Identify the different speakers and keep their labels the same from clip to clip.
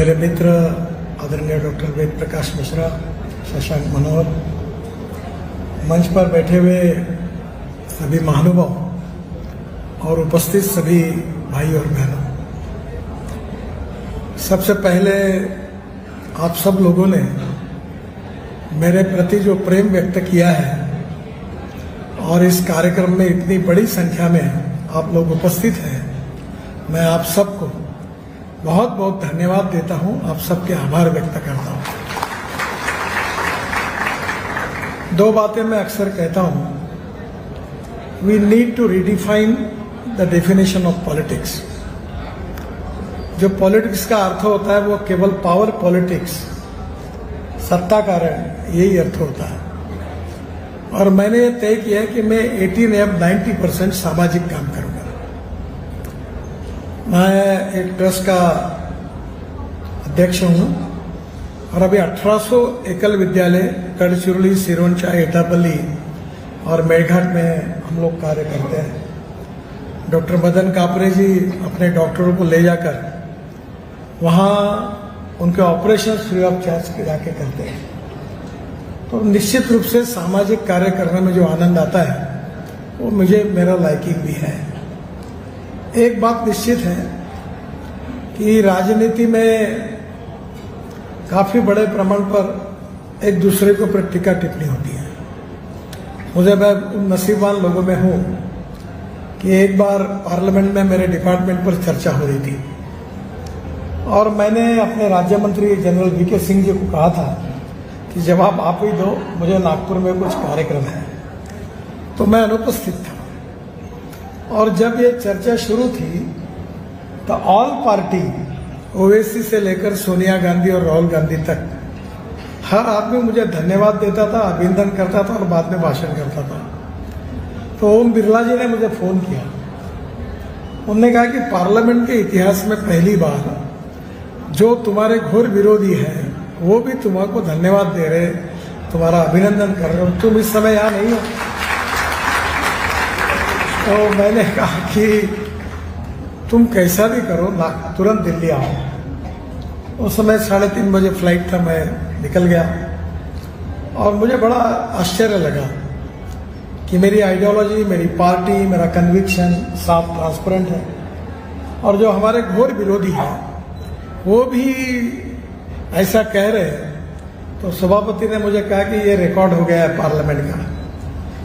Speaker 1: मेरे मित्र आदरणीय डॉक्टर वेद प्रकाश मिश्रा, शशांक मनोहर, मंच पर बैठे हुए सभी महानुभाव और उपस्थित सभी भाई और बहनों, सबसे पहले आप सब लोगों ने मेरे प्रति जो प्रेम व्यक्त किया है और इस कार्यक्रम में इतनी बड़ी संख्या में आप लोग उपस्थित हैं, मैं आप सबको बहुत बहुत धन्यवाद देता हूं, आप सबके आभार व्यक्त करता हूं। दो बातें मैं अक्सर कहता हूं, we need to redefine the definition of politics. जो पॉलिटिक्स का अर्थ होता है वो केवल पावर पॉलिटिक्स, सत्ता कारण, यही अर्थ होता है। और मैंने ये तय किया है कि मैं 80 या 90% सामाजिक काम करूंगा। मैं एक ट्रस्ट का अध्यक्ष हूँ और अभी 1800 एकल विद्यालय गढ़चिरौली, सिरोंचा, एटापल्ली और मेरघाट में हम लोग कार्य करते हैं। डॉक्टर मदन कापरे जी अपने डॉक्टरों को ले जाकर वहाँ उनके ऑपरेशन फ्री ऑफ चार्ज जाके करते हैं। तो निश्चित रूप से सामाजिक कार्य करने में जो आनंद आता है वो मुझे, मेरा लाइकिंग भी है। एक बात निश्चित है कि राजनीति में काफी बड़े प्रमाण पर एक दूसरे के ऊपर टीका टिप्पणी होती है। मुझे, मैं उन नसीबवान लोगों में हूं कि एक बार पार्लियामेंट में मेरे डिपार्टमेंट पर चर्चा हो रही थी और मैंने अपने राज्य मंत्री जनरल वीके सिंह जी को कहा था कि जवाब आप ही दो, मुझे नागपुर में कुछ कार्यक्रम है। तो मैं अनुपस्थित था और जब ये चर्चा शुरू थी तो ऑल पार्टी, ओवैसी से लेकर सोनिया गांधी और राहुल गांधी तक, हर आदमी मुझे धन्यवाद देता था, अभिनंदन करता था और बाद में भाषण करता था। तो ओम बिरला जी ने मुझे फोन किया, उन्होंने कहा कि पार्लियामेंट के इतिहास में पहली बार जो तुम्हारे घोर विरोधी हैं वो भी तुम्हारे धन्यवाद दे रहे, तुम्हारा अभिनंदन कर रहे हो, तुम इस समय यहाँ नहीं हो। तो मैंने कहा कि तुम कैसा भी करो ना, तुरंत दिल्ली आओ। उस समय 3:30 बजे फ्लाइट था, मैं निकल गया और मुझे बड़ा आश्चर्य लगा कि मेरी आइडियोलॉजी, मेरी पार्टी, मेरा कन्विक्शन साफ ट्रांसपेरेंट है और जो हमारे घोर विरोधी हैं वो भी ऐसा कह रहे हैं। तो सभापति ने मुझे कहा कि ये रिकॉर्ड हो गया है पार्लियामेंट का।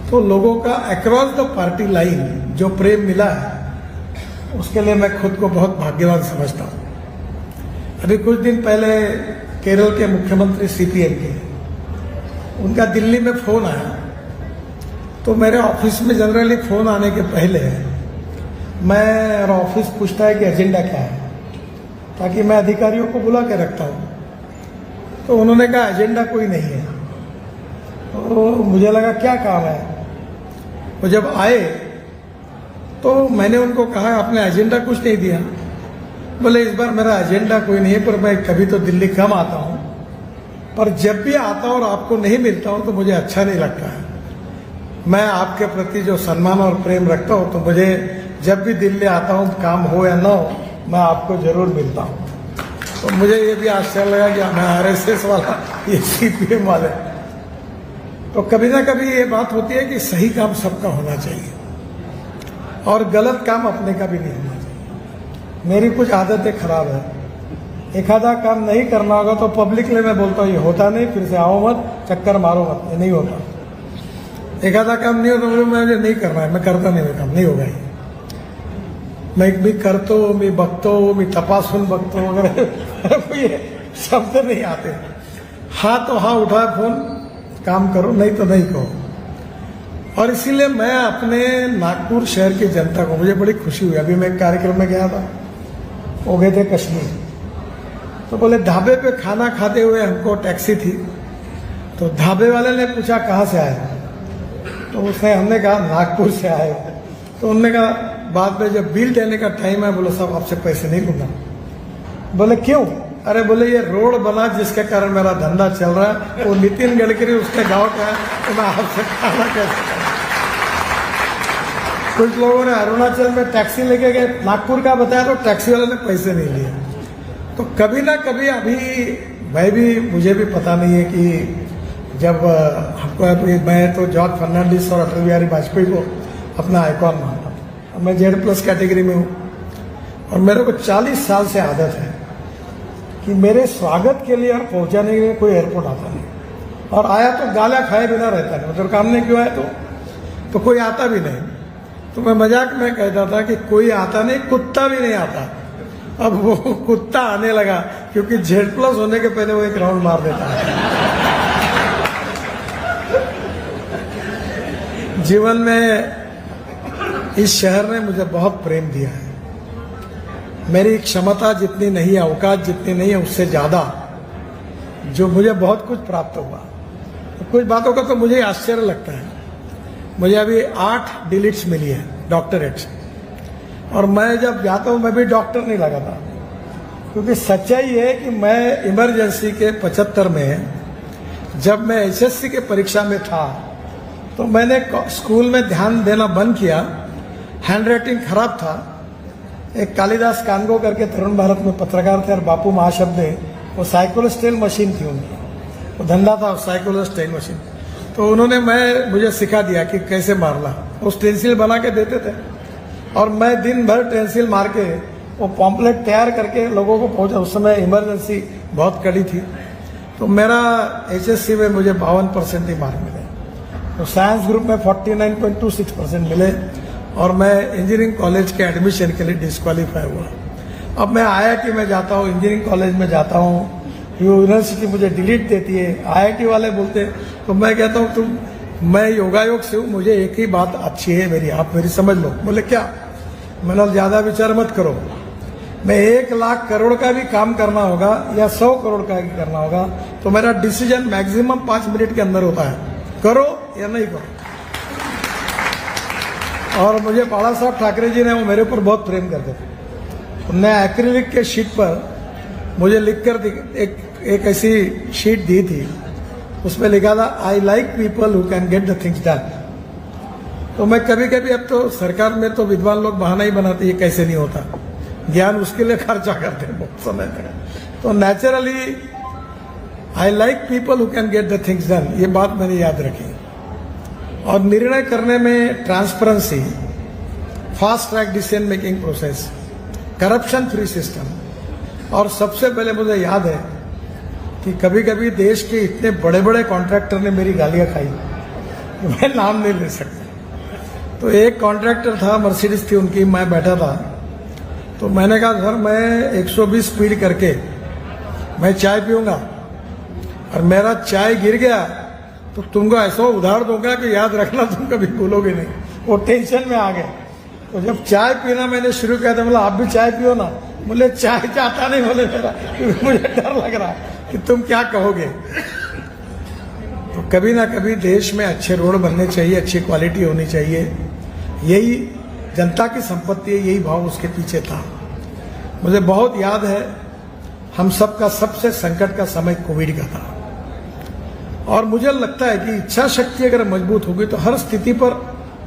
Speaker 1: तो लोगों का अक्रॉस द पार्टी लाइन जो प्रेम मिला है उसके लिए मैं खुद को बहुत भाग्यवान समझता हूं। अभी कुछ दिन पहले केरल के मुख्यमंत्री सीपीएम के, उनका दिल्ली में फोन आया। तो मेरे ऑफिस में जनरली फोन आने के पहले मेरा ऑफिस पूछता है कि एजेंडा क्या है, ताकि मैं अधिकारियों को बुला के रखता हूं। तो उन्होंने कहा एजेंडा कोई नहीं है। तो मुझे लगा क्या काम है। वो जब आए तो मैंने उनको कहा आपने एजेंडा कुछ नहीं दिया। बोले इस बार मेरा एजेंडा कोई नहीं है, पर मैं कभी तो दिल्ली कम आता हूं, पर जब भी आता हूं और आपको नहीं मिलता हूं तो मुझे अच्छा नहीं लगता है। मैं आपके प्रति जो सम्मान और प्रेम रखता हूं तो मुझे जब भी दिल्ली आता हूं, काम हो या ना हो, मैं आपको जरूर मिलता हूं। तो मुझे ये भी आश्चर्य लगा कि मैं आरएसएस वाला, ये सीपीएम वाले। तो कभी ना कभी ये बात होती है कि सही काम सबका होना चाहिए और गलत काम अपने का भी नहीं होना चाहिए। मेरी कुछ आदतें खराब है, एक आधा काम नहीं करना होगा तो पब्लिकली मैं बोलता हूँ ये होता नहीं, फिर से आओ मत, चक्कर मारो मत, ये नहीं होता। एक आधा काम नहीं होता, मुझे नहीं करना है, मैं करता नहीं, मैं काम नहीं होगा ये। मी करतो, मी बघतो, मी तपासून बघतो वगैरह ये शब्द नहीं आते। हाँ तो हाँ उठाए फोन, काम करो, नहीं तो नहीं कहो। और इसीलिए मैं अपने नागपुर शहर की जनता को, मुझे बड़ी खुशी हुई। अभी मैं एक कार्यक्रम में गया था, वो गए थे कश्मीर। तो बोले ढाबे पे खाना खाते हुए हमको टैक्सी थी। तो ढाबे वाले ने पूछा कहाँ से आए, तो उसने, हमने कहा नागपुर से आए। तो उन्होंने कहा, बाद में जब बिल देने का टाइम है, बोले साहब आपसे पैसे नहीं लूंगा। बोले क्यों? अरे बोले ये रोड बना जिसके कारण मेरा धंधा चल रहा है, वो नितिन गडकरी उसके गांव का है, तो मैं आपसे खाना कैसे करूं? कुछ लोगों ने अरुणाचल में टैक्सी लेके गए, नागपुर का बताया तो टैक्सी वाले ने पैसे नहीं लिए। तो कभी ना कभी अभी मुझे भी पता नहीं है कि जब हमको अभी मैं तो जॉर्ज फर्नांडिस और अटल बिहारी वाजपेयी को अपना आइकॉन मानता हूँ। मैं Z+ कैटेगरी में हूँ और मेरे को 40 साल से आदत है कि मेरे स्वागत के लिए और पहुंचाने के लिए कोई एयरपोर्ट आता नहीं, और आया तो गाला खाए बिना रहता नहीं, मतलब काम नहीं क्यों आया तो कोई आता भी नहीं। तो मैं मजाक में कहता था कि कोई आता नहीं, कुत्ता भी नहीं आता। अब वो कुत्ता आने लगा क्योंकि Z+ होने के पहले वो एक राउंड मार देता है। जीवन में इस शहर ने मुझे बहुत प्रेम दिया है। मेरी क्षमता जितनी नहीं है, औकात जितनी नहीं है, उससे ज्यादा जो मुझे बहुत कुछ प्राप्त हुआ। तो कुछ बातों का तो मुझे आश्चर्य लगता है। मुझे अभी 8 डिलीट्स मिली है, डॉक्टरेट्स, और मैं जब जाता हूं मैं भी डॉक्टर नहीं लगा था, क्योंकि सच्चाई है कि मैं इमरजेंसी के 75 में जब मैं HSC के परीक्षा में था तो मैंने स्कूल में ध्यान देना बंद किया। हैंड राइटिंग खराब था। एक कालिदास कानगो करके तरुण भारत में पत्रकार थे और बापू महाशब्द ने, वो साइकोलोस्टेल मशीन थी उनकी, वो धंधा था साइकोलोस्टेल मशीन। तो उन्होंने मुझे सिखा दिया कि कैसे मारना। वो स्टेंसिल बना के देते थे और मैं दिन भर टेंसिल मार के वो पॉम्पलेट तैयार करके लोगों को पहुंचा। उस समय इमरजेंसी बहुत कड़ी थी। तो मेरा HSC में मुझे 52% ही मार्क मिले, तो साइंस ग्रुप में 49.26% मिले, और मैं इंजीनियरिंग कॉलेज के एडमिशन के लिए डिस्क्वालीफाई हुआ। अब मैं IIT में जाता हूँ, इंजीनियरिंग कॉलेज में जाता हूँ, यूनिवर्सिटी मुझे डिलीट देती है, IIT वाले बोलते हैं, तो मैं कहता हूँ मैं योगायोग से हूँ, मुझे एक ही बात अच्छी है मेरी, आप मेरी समझ लो। बोले क्या? मैंने ज्यादा विचार मत करो, मैं 1 लाख करोड़ का भी काम करना होगा या 100 करोड़ का भी करना होगा तो मेरा डिसीजन मैक्सिमम 5 मिनट के अंदर होता है, करो या नहीं करो। और मुझे बाला साहब ठाकरे जी ने वो मेरे ऊपर बहुत प्रेम करते थे। उन्होंने एक्रिलिक के शीट पर मुझे लिखकर एक ऐसी शीट दी थी, उसमें लिखा था I like people who can get the things done. तो मैं कभी कभी, अब तो सरकार में तो विद्वान लोग बहाना ही बनाते ये कैसे नहीं होता, ज्ञान उसके लिए खर्चा करते हैं बहुत समय तक। तो naturally I like people who can get the things done, ये बात मैंने याद रखी। और निर्णय करने में transparency, fast track decision making process, corruption free system, और सबसे पहले मुझे याद है कि कभी कभी देश के इतने बड़े बड़े कॉन्ट्रैक्टर ने मेरी गालियां खाई, मैं नाम नहीं ले सकता। तो एक कॉन्ट्रैक्टर था, मर्सिडीज थी उनकी, मैं बैठा था, तो मैंने कहा सर मैं 120 स्पीड करके मैं चाय पीऊंगा और मेरा चाय गिर गया तो तुमको ऐसा उधार दूंगा कि याद रखना तुम कभी भूलोगे नहीं। वो टेंशन में आ गए। तो जब चाय पीना मैंने शुरू किया था, बोला आप भी चाय पियो ना। बोले चाय चाहता नहीं, बोले मेरा, मुझे डर लग रहा है कि तुम क्या कहोगे। तो कभी ना कभी देश में अच्छे रोड बनने चाहिए, अच्छी क्वालिटी होनी चाहिए, यही जनता की संपत्ति है, यही भाव उसके पीछे था। मुझे बहुत याद है, हम सबका सबसे संकट का समय कोविड का था, और मुझे लगता है कि इच्छा शक्ति अगर मजबूत होगी तो हर स्थिति पर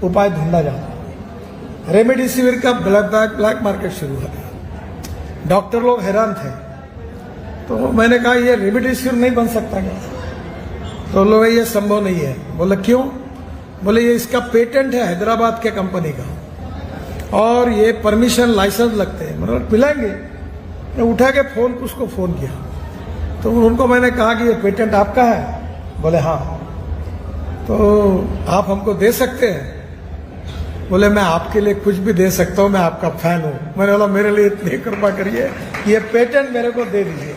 Speaker 1: उपाय ढूंढा जाता है। रेमडेसिविर का ब्लैक मार्केट शुरू हो गया, डॉक्टर लोग हैरान थे। तो मैंने कहा ये रेमडेसिविर नहीं बन सकता क्या? तो लोग ये संभव नहीं है। बोले क्यों? बोले ये इसका पेटेंट है हैदराबाद के कंपनी का, और ये परमिशन लाइसेंस लगते हैं, मतलब पिलाएंगे। मैं उठा के उसको फोन किया, तो उनको मैंने कहा कि ये पेटेंट आपका है? बोले हाँ। तो आप हमको दे सकते हैं? बोले मैं आपके लिए कुछ भी दे सकता हूं, मैं आपका फैन हूं। मैंने बोला मेरे लिए इतनी कृपा करिए, ये पेटेंट मेरे को दे दीजिए।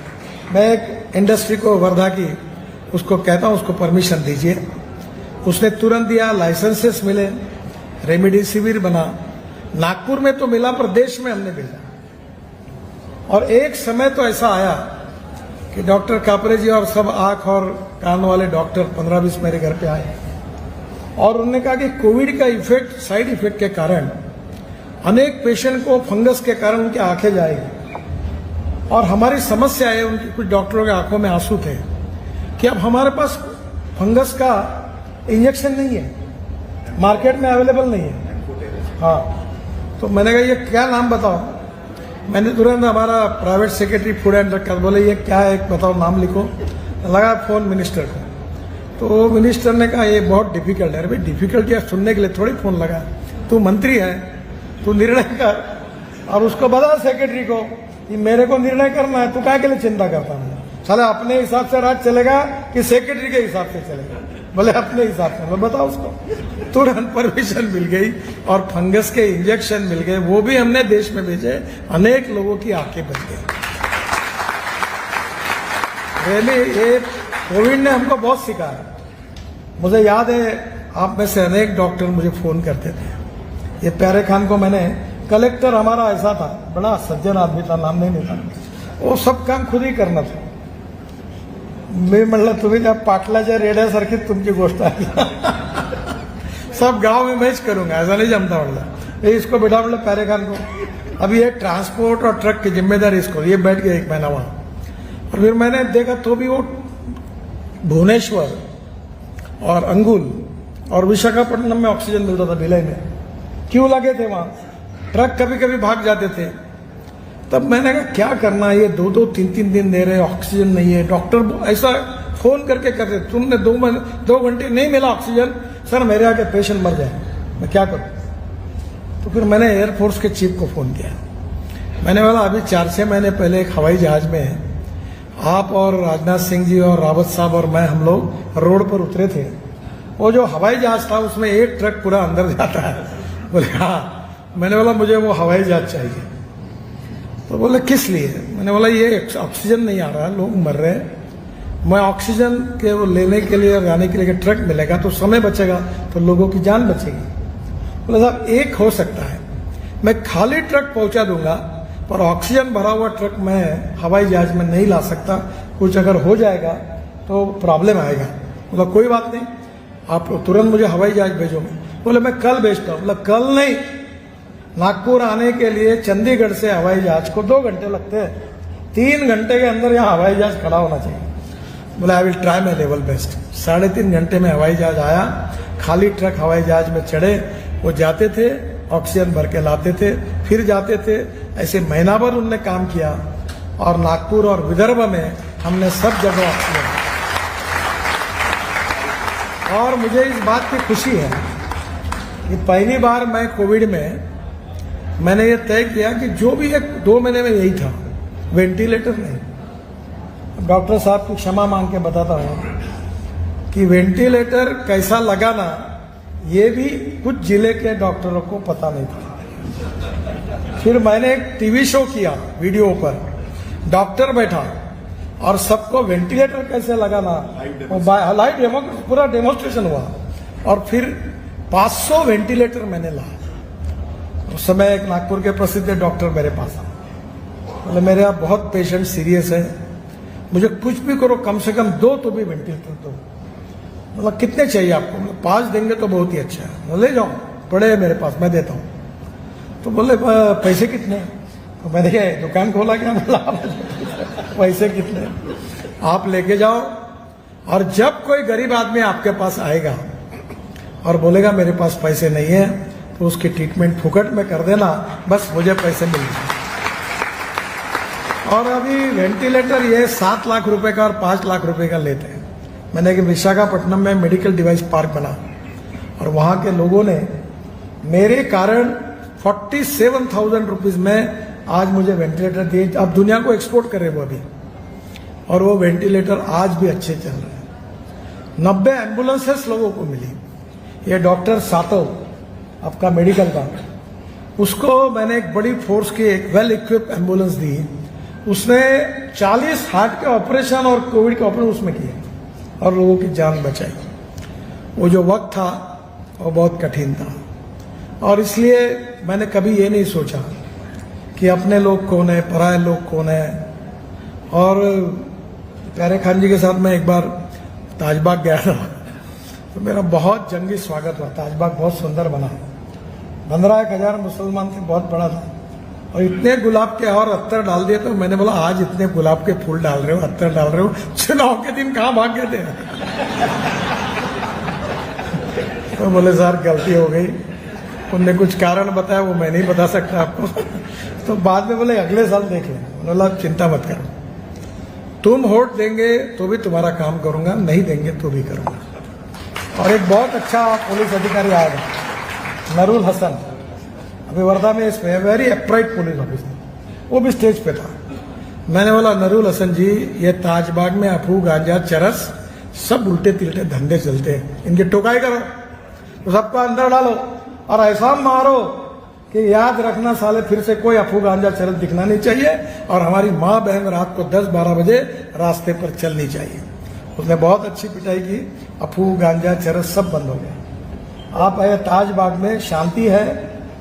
Speaker 1: मैं एक इंडस्ट्री को वर्धा की उसको कहता हूं, उसको परमिशन दीजिए। उसने तुरंत दिया, लाइसेंसेस मिले, रेमडेसिविर बना। नागपुर में तो मिला, प्रदेश में हमने भेजा। और एक समय तो ऐसा आया कि डॉक्टर कापरे जी और सब आंख और कान वाले डॉक्टर 15-20 मेरे घर पे आए, और उन्होंने कहा कि कोविड का इफेक्ट, साइड इफेक्ट के कारण अनेक पेशेंट को फंगस के कारण उनकी आंखें जाएगी, और हमारी समस्या है, उनकी कुछ डॉक्टरों के आंखों में आंसू थे कि अब हमारे पास फंगस का इंजेक्शन नहीं है, मार्केट में अवेलेबल नहीं है। हाँ, तो मैंने कहा ये क्या नाम बताओ? मैंने तुरंत हमारा private secretary food and drug, बोले ये क्या है बताओ, नाम लिखो। लगा फ़ोन मिनिस्टर को, तो मिनिस्टर ने कहा ये बहुत डिफिकल्ट है। अरे भाई डिफिकल्ट या सुनने के लिए थोड़ी फ़ोन लगा, तू मंत्री है, तू निर्णय कर। और उसको बता सेक्रेटरी को कि मेरे को निर्णय करना है, तू क्या के लिए चिंता करता हूँ? साला अपने हिसाब से राज चलेगा कि सेक्रेटरी के हिसाब से चलेगा? बोले अपने हिसाब से। मैं बताओ उसको, तुरंत परमिशन मिल गई और फंगस के इंजेक्शन मिल गए, वो भी हमने देश में भेजे, अनेक लोगों की आंखें बच गई। रियली ये कोविड ने हमको बहुत सिखाया। मुझे याद है आप में से अनेक डॉक्टर मुझे फोन करते थे। ये प्यारे खान को मैंने, कलेक्टर हमारा ऐसा था, बड़ा सज्जन आदमी था, नाम नहीं लेता, वो सब काम खुद ही करना था। मी म्हणलं तुम्ही त्या पाटलाच्या रेड्यासारखी तुमची गोष्ट आहे सब गांव में मैं करूंगा, ऐसा नहीं जमता। मतलब इसको बैठा, मतलब प्यारे खान को, अभी ये ट्रांसपोर्ट और ट्रक की जिम्मेदारी इसको, ये बैठ गया 1 महीना वहां। और फिर मैंने देखा तो भी वो भुवनेश्वर और अंगुल और विशाखापट्टनम में ऑक्सीजन मिलता था, भिलाई में क्यों लगे थे वहां, ट्रक कभी कभी भाग जाते थे। तब मैंने कहा क्या करना है, ये 2-2, 3-3 दिन दे रहे, ऑक्सीजन नहीं है। डॉक्टर ऐसा फोन करके कहते, तुमने 2 घंटे नहीं मिला ऑक्सीजन, सर मेरे आके पेशेंट मर जाए, मैं क्या करूं? तो फिर मैंने एयरफोर्स के चीफ को फोन किया। मैंने बोला अभी 4-6 महीने पहले एक हवाई जहाज में आप और राजनाथ सिंह जी और रावत साहब और मैं, हम लोग रोड पर उतरे थे। वो जो हवाई जहाज था उसमें एक ट्रक पूरा अंदर जाता है। बोले हाँ। मैंने बोला मुझे वो हवाई जहाज चाहिए। तो बोले किस लिए? मैंने बोला ये ऑक्सीजन नहीं आ रहा, लोग मर रहे हैं, मैं ऑक्सीजन के वो लेने के लिए और जाने के लिए ट्रक मिलेगा तो समय बचेगा, तो लोगों की जान बचेगी। बोले साहब एक हो सकता है, मैं खाली ट्रक पहुंचा दूंगा पर ऑक्सीजन भरा हुआ ट्रक मैं हवाई जहाज में नहीं ला सकता, कुछ अगर हो जाएगा तो प्रॉब्लम आएगा। बोला कोई बात नहीं, आप तुरंत मुझे हवाई जहाज भेजो। बोले मैं कल भेजता हूँ। बोला कल नहीं, नागपुर आने के लिए चंडीगढ़ से हवाई जहाज को 2 घंटे लगते हैं, 3 घंटे के अंदर यहाँ हवाई जहाज खड़ा होना चाहिए। बोला I will try my level best. 3.5 घंटे में हवाई जहाज आया, खाली ट्रक हवाई जहाज में चढ़े, वो जाते थे ऑक्सीजन भर के लाते थे, फिर जाते थे, ऐसे महीना भर उनने काम किया और नागपुर और विदर्भ में हमने सब जगह ऑक्सीजन। और मुझे इस बात की खुशी है कि पहली बार मैं कोविड में मैंने ये तय किया कि जो भी 1-2 महीने में यही था, वेंटिलेटर नहीं। डॉक्टर साहब की क्षमा मांग के बताता हूँ कि वेंटिलेटर कैसा लगाना ये भी कुछ जिले के डॉक्टरों को पता नहीं था। फिर मैंने एक टीवी शो किया वीडियो पर, डॉक्टर बैठा और सबको वेंटिलेटर कैसे लगाना, लाइव डेमो, पूरा डेमोन्स्ट्रेशन हुआ। और फिर 500 वेंटिलेटर मैंने लाया। उस समय एक नागपुर के प्रसिद्ध डॉक्टर मेरे पास आए, बोले मेरे यहाँ बहुत पेशेंट सीरियस है, मुझे कुछ भी करो कम से कम 2 तो भी वेंटिलेटर दो। मतलब कितने चाहिए आपको? मतलब 5 देंगे तो बहुत ही अच्छा है, ले जाओ, पड़े हैं मेरे पास, मैं देता हूँ। तो बोले पैसे कितने? तो मैंने कहा दुकान खोला क्या? बोला पैसे कितने? आप लेके जाओ, और जब कोई गरीब आदमी आपके पास आएगा और बोलेगा मेरे पास पैसे नहीं है, तो उसकी ट्रीटमेंट फुकट में कर देना, बस मुझे पैसे मिल जाए। और अभी वेंटिलेटर ये 7 लाख रुपए का और 5 लाख रुपए का लेते हैं। मैंने कि विशाखापट्टनम में मेडिकल डिवाइस पार्क बना और वहां के लोगों ने मेरे कारण 47,000 रुपीज में आज मुझे वेंटिलेटर दिए। अब दुनिया को एक्सपोर्ट करे वो अभी, और वो वेंटिलेटर आज भी अच्छे चल रहे हैं। 90 एम्बुलेंसेस लोगों को मिली। ये डॉक्टर सातव आपका मेडिकल का, उसको मैंने एक बड़ी फोर्स की एक वेल इक्विप्ड एम्बुलेंस दी। उसने 40 हार्ट के ऑपरेशन और कोविड के ऑपरेशन उसमें किए और लोगों की जान बचाई। वो जो वक्त था वो बहुत कठिन था, और इसलिए मैंने कभी ये नहीं सोचा कि अपने लोग कौन है, पराये लोग कौन है। और प्यारे खान जी के साथ मैं एक बार ताजबाग गया था, तो मेरा बहुत जंगी स्वागत हुआ। ताजबाग बहुत सुंदर बना, 15,000 मुसलमान थे, बहुत बड़ा था, और इतने गुलाब के और अत्तर डाल दिए। तो मैंने बोला आज इतने गुलाब के फूल डाल रहे हो, अत्तर डाल रहे हो, चुनाव के दिन कहाँ भाग गए थे? तो बोले सर गलती हो गई। उनने कुछ कारण बताया, वो मैं नहीं बता सकता आपको। तो बाद में बोले अगले साल देख लें। बोला चिंता मत करो, तुम वोट देंगे तो भी तुम्हारा काम करूंगा, नहीं देंगे तो भी करूंगा। और एक बहुत अच्छा पुलिस अधिकारी आएगा, नरूल हसन, अभी वर्धा में इसमें वेरी अपराइट पुलिस ऑफिसर, वो भी स्टेज पे था। मैंने बोला नरूल हसन जी, ये ताजबाग में अफू गांजा चरस सब उल्टे तिल्टे धंधे चलते हैं, इनकी टोकाई करो तो सबको अंदर डालो और ऐसा मारो कि याद रखना साले फिर से कोई अफू गांजा चरस दिखना नहीं चाहिए और हमारी माँ बहन रात को 10-12 बजे रास्ते पर चलनी चाहिए। उसने बहुत अच्छी पिटाई की, अफू गांजा चरस सब बंद हो गए। आप आए ताजबाग में, शांति है,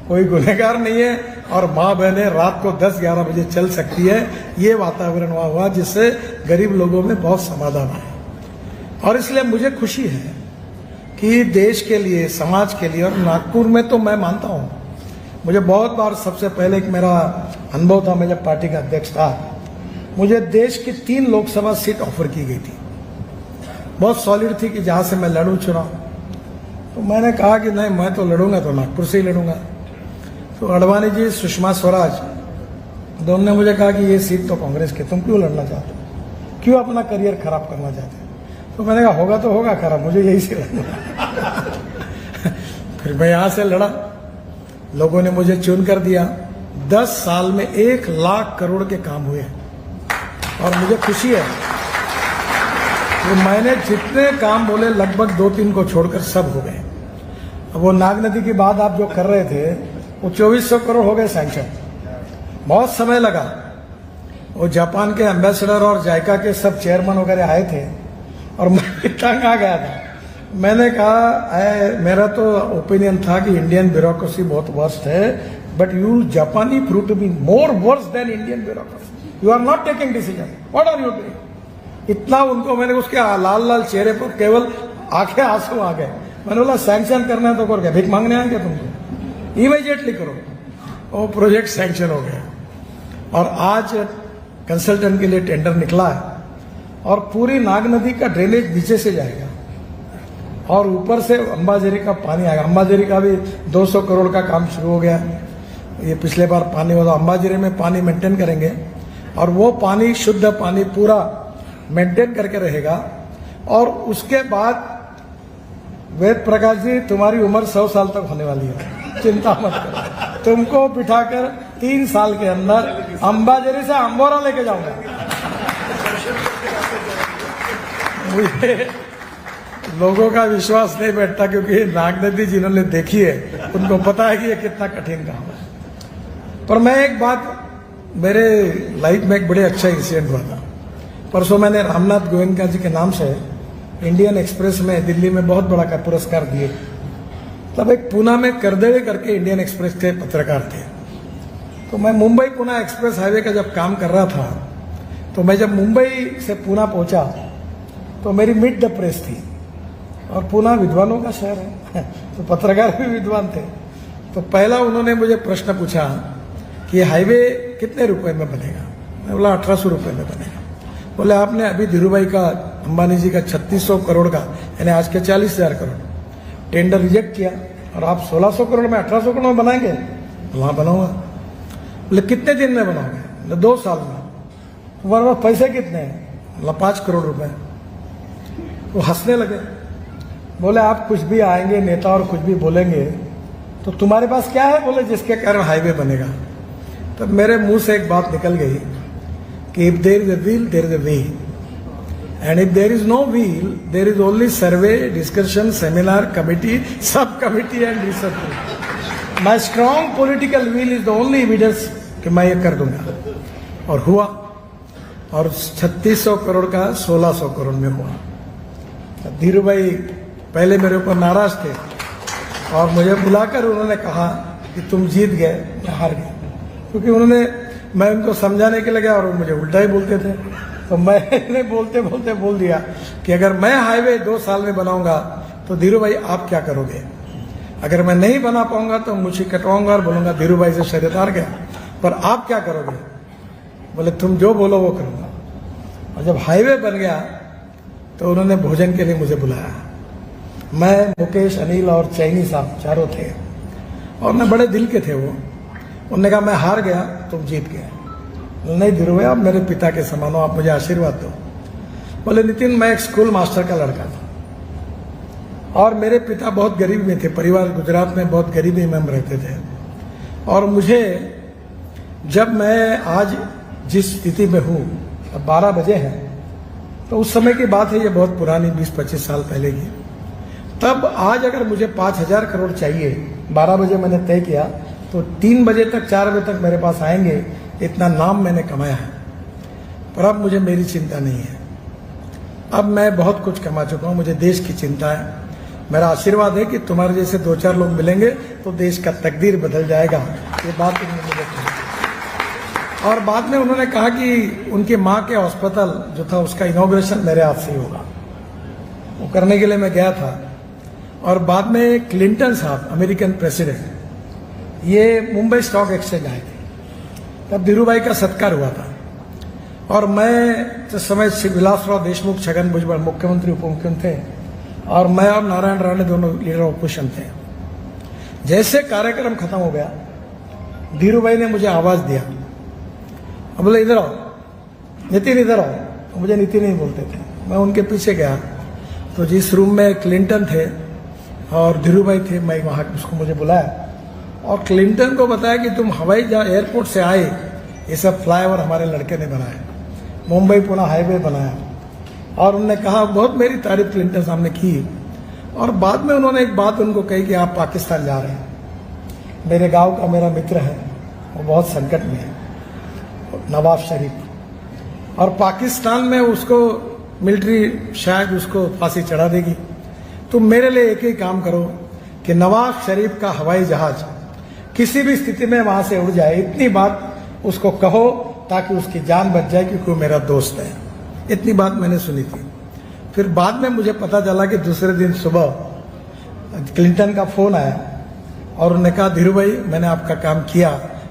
Speaker 1: कोई गुनहगार नहीं है और माँ बहनें रात को 10-11 बजे चल सकती है। ये वातावरण वहाँ हुआ जिससे गरीब लोगों में बहुत समाधान आया। और इसलिए मुझे खुशी है कि देश के लिए, समाज के लिए, और नागपुर में तो मैं मानता हूँ, मुझे बहुत बार, सबसे पहले एक मेरा अनुभव था, मैं जब पार्टी का अध्यक्ष था, मुझे देश की 3 लोकसभा सीट ऑफर की गई थी, बहुत सॉलिड थी कि जहाँ से मैं लड़ूँ चुनाव। तो मैंने कहा कि नहीं, मैं तो लड़ूंगा तो नागपुर से ही लड़ूंगा। तो अडवाणी जी, सुषमा स्वराज, दोनों ने मुझे कहा कि ये सीट तो कांग्रेस की, तुम क्यों लड़ना चाहते हो, क्यों अपना करियर खराब करना चाहते हो? तो मैंने कहा होगा तो होगा खराब, मुझे यही से लड़ना। फिर मैं यहां से लड़ा, लोगों ने मुझे चुन कर दिया। 10 साल में 1 लाख करोड़ के काम हुए और मुझे खुशी है कि मैंने जितने काम बोले लगभग 2-3 को छोड़कर सब हो गए। अब वो नाग नदी की बात आप जो कर रहे थे, वो 2400 करोड़ हो गए सैंक्शन, बहुत समय लगा। वो जापान के एम्बेसडर और जायका के सब चेयरमैन वगैरह आए थे और मैं तंग आ गया था। मैंने कहा मेरा तो ओपिनियन था कि इंडियन ब्यूरोक्रेसी बहुत वर्स्ट है, बट यू जापानी prove to be more worse than Indian bureaucracy, you are not taking decision, what are you doing. इतना उनको, मैंने उसके लाल लाल चेहरे पर केवल आंखें आंसू आ गए। मैंने बोला सैंक्शन करना है तो कर, भीख मांगने आएंगे तुमको, इमीडिएटली करो। वो प्रोजेक्ट सैंक्शन हो गया और आज कंसल्टेंट के लिए टेंडर निकला है और पूरी नाग नदी का ड्रेनेज नीचे से जाएगा और ऊपर से अंबाझरी का पानी आएगा। अंबाझरी का भी 200 करोड़ का काम शुरू हो गया। ये पिछले बार पानी हुआ, अंबाझरी में पानी मेंटेन करेंगे और वो पानी, शुद्ध पानी पूरा मेंटेन करके रहेगा। और उसके बाद वेद प्रकाश जी, तुम्हारी उम्र 100 साल तक होने वाली है, चिंता मत करो, तुमको बिठाकर 3 साल के अंदर अंबाझरी से अंबोरा लेके जाऊंगा। मुझे लोगों का विश्वास नहीं बैठता क्योंकि नाग नदी जिन्होंने देखी है उनको पता है कि ये कितना कठिन काम है। पर मैं एक बात, मेरे लाइफ में एक बड़े अच्छा इंसिडेंट हुआ था। परसों मैंने रामनाथ गोयनका जी के नाम से इंडियन एक्सप्रेस में दिल्ली में बहुत बड़ा का पुरस्कार दिए। तब एक पूना में करदेड़े करके इंडियन एक्सप्रेस के पत्रकार थे। तो मैं मुंबई पुणे एक्सप्रेस हाईवे का जब काम कर रहा था, तो मैं जब मुंबई से पुणे पहुंचा तो मेरी मिड द प्रेस थी और पुणे विद्वानों का शहर है तो पत्रकार भी विद्वान थे। तो पहला उन्होंने मुझे प्रश्न पूछा कि हाईवे कितने रुपए में बनेगा। मैं बोला 1800 रुपए में बनेगा। बोले आपने अभी धीरूभाई का, अंबानी जी का 3600 करोड़ का, यानी आज के 40,000 करोड़ टेंडर रिजेक्ट किया और आप 1600 करोड़ में 1800 करोड़ में बनाएंगे। वहां बनाऊंगा। बोले कितने दिन में बनाओगे? 2 साल में। तुम्हारे पास पैसे कितने हैं? बोला 5 करोड़ रुपए। वो हंसने लगे, बोले आप कुछ भी आएंगे नेता और कुछ भी बोलेंगे तो तुम्हारे पास क्या है बोले जिसके कारण हाईवे बनेगा। तब मेरे मुंह से एक बात निकल गई कि if there is a wheel there is a way, and if there is no wheel there is only survey, discussion, seminar, committee, sub committee and research. My strong political wheel is the only evidence कि मैं ये कर दूंगा। और हुआ, और 3600 करोड़ का 1600 करोड़ में हुआ। धीरूभाई पहले मेरे ऊपर नाराज थे और मुझे बुलाकर उन्होंने कहा कि तुम जीत गए, मैं हार गया। क्योंकि उन्होंने, मैं उनको समझाने के लिए गया और मुझे उल्टा ही बोलते थे। तो मैंने बोलते बोलते बोल दिया कि अगर मैं हाईवे 2 साल में बनाऊंगा तो धीरूभाई आप क्या करोगे? अगर मैं नहीं बना पाऊंगा तो मुझे कटवाऊंगा और बोलूंगा धीरूभाई से शरीर हार गया, पर आप क्या करोगे? बोले तुम जो बोलो वो करूंगा। और जब हाईवे बन गया तो उन्होंने भोजन के लिए मुझे बुलाया। मैं, मुकेश, अनिल और चैनी साहब चारों थे और मैं बड़े दिल के थे वो। उन्होंने कहा मैं हार गया, तुम जीत गए। नहीं धीरू भाई, आप मेरे पिता के समान हो, आप मुझे आशीर्वाद दो। बोले नितिन, मैं एक स्कूल मास्टर का लड़का था और मेरे पिता बहुत गरीब में थे, परिवार गुजरात में बहुत गरीबी में हम रहते थे। और मुझे जब मैं आज जिस स्थिति में हूँ, अब 12 बजे हैं, तो उस समय की बात है, ये बहुत पुरानी 20-25 साल पहले की। तब आज अगर मुझे 5,000 करोड़ चाहिए, 12 बजे मैंने तय किया, तो 3 बजे तक 4 बजे तक मेरे पास आएंगे, इतना नाम मैंने कमाया है। पर अब मुझे मेरी चिंता नहीं है, अब मैं बहुत कुछ कमा चुका हूँ, मुझे देश की चिंता है। मेरा आशीर्वाद है कि तुम्हारे जैसे 2-4 लोग मिलेंगे तो देश का तकदीर बदल जाएगा। ये बात उन्होंने मुझे कही। और बाद में उन्होंने कहा कि उनकी माँ के हॉस्पिटल जो था उसका इनॉग्रेशन मेरे हाथ से ही होगा। वो करने के लिए मैं गया था। और बाद में क्लिंटन साहब, अमेरिकन प्रेसिडेंट, ये मुंबई स्टॉक एक्सचेंज आए थे, तब धीरू भाई का सत्कार हुआ था। और मैं जिस समय विलासराव देशमुख, छगन भुजबल मुख्यमंत्री उप मुख्यमंत्री थे, और मैं और नारायण राणे दोनों लीडर ऑपोजिशन थे। जैसे कार्यक्रम खत्म हो गया, धीरू भाई ने मुझे आवाज दिया, अब बोले इधर आओ नितिन, इधर आओ। तो मुझे नितिन नहीं बोलते थे। मैं उनके पीछे गया तो जिस रूम में क्लिंटन थे और धीरू भाई थे, मैं वहाँ उसको मुझे बुलाया और क्लिंटन को बताया कि तुम हवाई जहाज एयरपोर्ट से आए, ये सब फ्लाईओवर हमारे लड़के ने बनाया, मुंबई पुणे हाईवे बनाया। और उन्होंने कहा, बहुत मेरी तारीफ क्लिंटन साहब ने की। और बाद में उन्होंने एक बात उनको कही कि आप पाकिस्तान जा रहे हैं, मेरे गांव का मेरा मित्र है, वो बहुत संकट में है, नवाज शरीफ, और पाकिस्तान में उसको मिलिट्री शायद उसको फांसी चढ़ा देगी। तुम मेरे लिए एक ही काम करो कि नवाज शरीफ का हवाई जहाज किसी भी स्थिति में वहां से उड़ जाए, इतनी बात उसको कहो ताकि उसकी जान बच जाए, क्योंकि वो मेरा दोस्त है। इतनी बात मैंने सुनी थी। फिर बाद में मुझे पता चला कि दूसरे दिन सुबह क्लिंटन का फोन आया और उन्होंने कहा, धीरू भाई मैंने आपका काम किया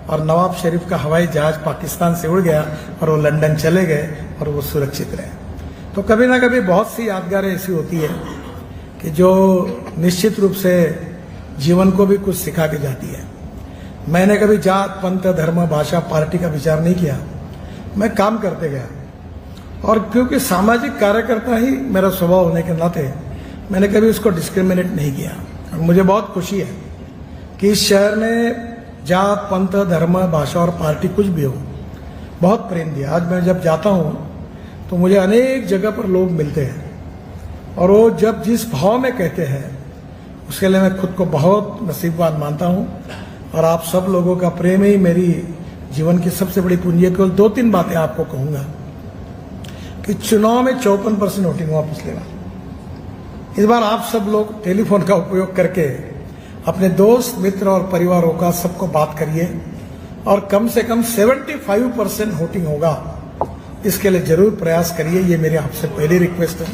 Speaker 1: और नवाज शरीफ का हवाई जहाज पाकिस्तान से उड़ गया और वो लंदन चले गए और वो सुरक्षित रहे। तो कभी ना कभी बहुत सी यादगारें ऐसी होती है कि जो निश्चित रूप से जीवन को भी कुछ सिखा के जाती है। मैंने कभी जात, पंथ, धर्म, भाषा, पार्टी का विचार नहीं किया, मैं काम करते गया। और क्योंकि सामाजिक कार्यकर्ता ही मेरा स्वभाव होने के नाते मैंने कभी उसको डिस्क्रिमिनेट नहीं किया। और मुझे बहुत खुशी है कि इस शहर ने जात, पंथ, धर्म, भाषा और पार्टी कुछ भी हो, बहुत प्रेम दिया। आज मैं जब जाता हूँ तो मुझे अनेक जगह पर लोग मिलते हैं और वो जब जिस भाव में कहते हैं उसके लिए मैं खुद को बहुत नसीबवान मानता हूँ। और आप सब लोगों का प्रेम ही मेरी जीवन की सबसे बड़ी पूंजी है। केवल 2-3 बातें आपको कहूंगा कि चुनाव में 54% वोटिंग हुआ पिछले बार। इस बार आप सब लोग टेलीफोन का उपयोग करके अपने दोस्त, मित्र और परिवारों का सबको बात करिए और कम से कम 75% वोटिंग होगा, इसके लिए जरूर प्रयास करिए। ये मेरी आपसे पहली रिक्वेस्ट है।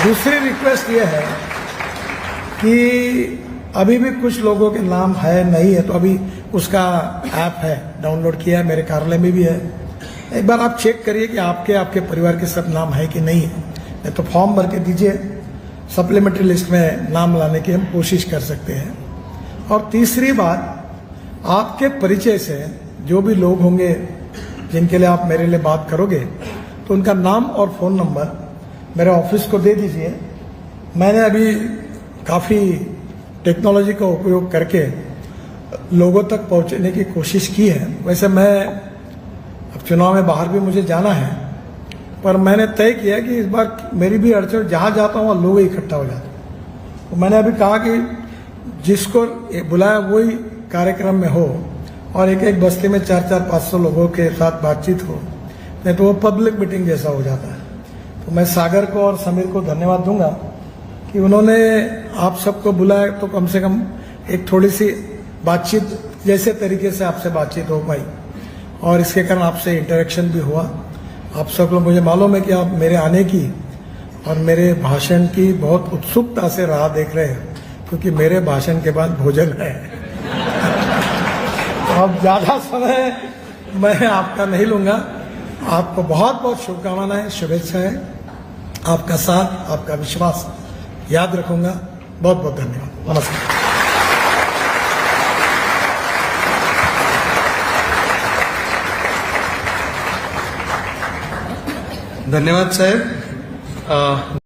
Speaker 1: दूसरी रिक्वेस्ट ये है कि अभी भी कुछ लोगों के नाम है नहीं है, तो अभी उसका ऐप है, डाउनलोड किया है, मेरे कार्यालय में भी है। एक बार आप चेक करिए कि आपके परिवार के सब नाम है कि नहीं है। नहीं तो फॉर्म भर के दीजिए, सप्लीमेंट्री लिस्ट में नाम लाने की हम कोशिश कर सकते हैं। और तीसरी बात, आपके परिचय से जो भी लोग होंगे जिनके लिए आप मेरे लिए बात करोगे, तो उनका नाम और फोन नंबर मेरे ऑफिस को दे दीजिए। मैंने अभी काफ़ी टेक्नोलॉजी का उपयोग करके लोगों तक पहुंचने की कोशिश की है। वैसे मैं अब चुनाव में बाहर भी मुझे जाना है, पर मैंने तय किया कि इस बार मेरी भी अड़चन, जहाँ जाता हूँ वहाँ लोग इकट्ठा हो जाते हैं। तो मैंने अभी कहा कि जिसको बुलाया वही कार्यक्रम में हो और एक एक बस्ती में 400-500 लोगों के साथ बातचीत हो, नहीं तो वो पब्लिक मीटिंग जैसा हो जाता है। तो मैं सागर को और समीर को धन्यवाद दूंगा कि उन्होंने आप सबको बुलाया, तो कम से कम एक थोड़ी सी बातचीत जैसे तरीके से आपसे बातचीत हो पाई और इसके कारण आपसे इंटरेक्शन भी हुआ। आप सब लोग, मुझे मालूम है कि आप मेरे आने की और मेरे भाषण की बहुत उत्सुकता से राह देख रहे हैं, क्योंकि मेरे भाषण के बाद भोजन है। तो अब ज़्यादा समय मैं आपका नहीं लूँगा। आपको बहुत बहुत शुभकामनाएं, शुभेच्छाएं। आपका साथ, आपका विश्वास याद रखूंगा। बहुत बहुत धन्यवाद। नमस्कार।
Speaker 2: धन्यवाद साहेब.